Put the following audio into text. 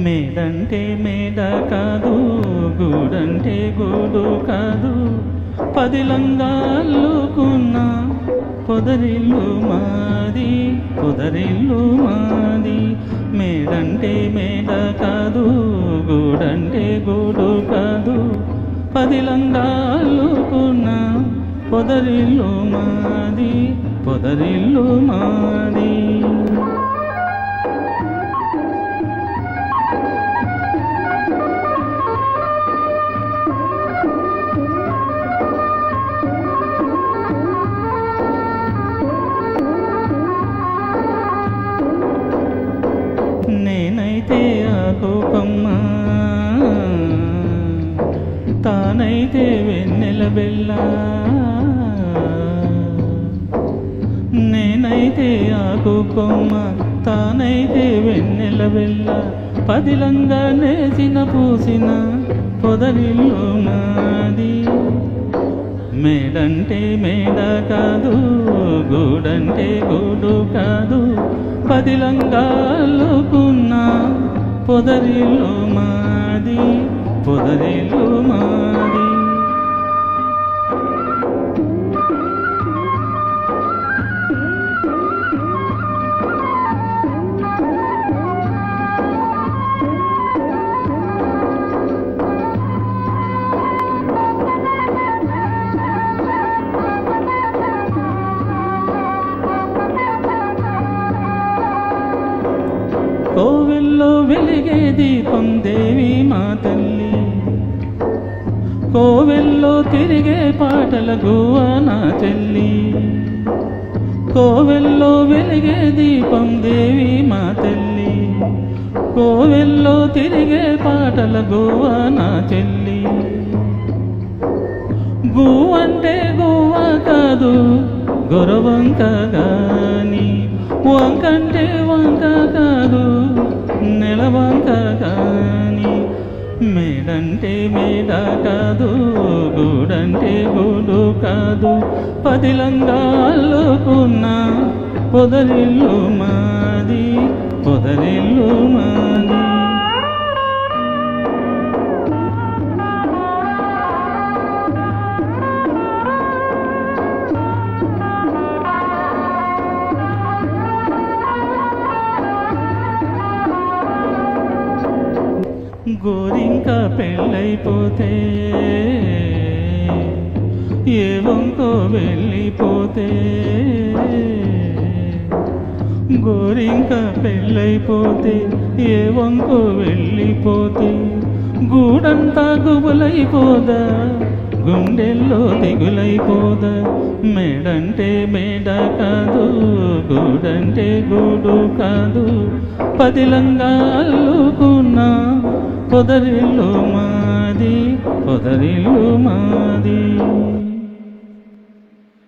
మేడంటే మేడ కాదు, గూడంటే గూడు కాదు, పదిలంగా అల్లుకున్న పొదరిల్లు మాది, పొదరిల్లు మాది. మేడంటే మేడ కాదు, గూడంటే గూడు కాదు, పదిలంగా అల్లుకున్న పొదరిల్లు మాది, పొదరిల్లు మాది. నేనైతే ఆకుకమ్మ, తానైతే వెన్నెల బెల్ల. నేనైతే ఆకుకొమ్మ, తానైతే వెన్నెల బెల్ల. పదిలంగా నేసిన పూసిన పొదరిల్లు మాది. మేడంటే మేడ కాదు, గూడంటే గూడు కాదు, పదిలంగా అల్లుకున్న పొదరిల్లు మాది, పొదరిల్లు మాది. కోవెల్లో వెలిగే దీపం దేవి మా తల్లి, కోవెల్లో తిరిగే పాటల గువ్వ నా చెల్లి. కోవెల్లో వెలిగే దీపం దేవి మా తల్లి, కోవెల్లో తిరిగే పాటల గువ్వ నా చెల్లి. గువ్వంటే గువ్వ కాదు గొరవంక గాని, వంకంటే వంక కాదు నెలవంక కాని. మేడంటే మేడ కాదు, గూడంటే గూడు కాదు, పదిలంగా అల్లుకున్న పొదరిల్లు మాది, పొదరిల్లు మాది. గోరింక పెళ్ళైపోతే ఏ వంకో వెళ్ళిపోతే, గోరింక పెళ్ళైపోతే ఏ వంకో వెళ్ళిపోతే, గూడంతా గుబులైపోదా, గుండెల్లో దిగులైపోదా. మేడంటే మేడ కాదు, గూడంటే గూడు కాదు, పదిలంగా అల్లుకున్న పొదరిల్లు మాది, పొదరిల్లు మాది.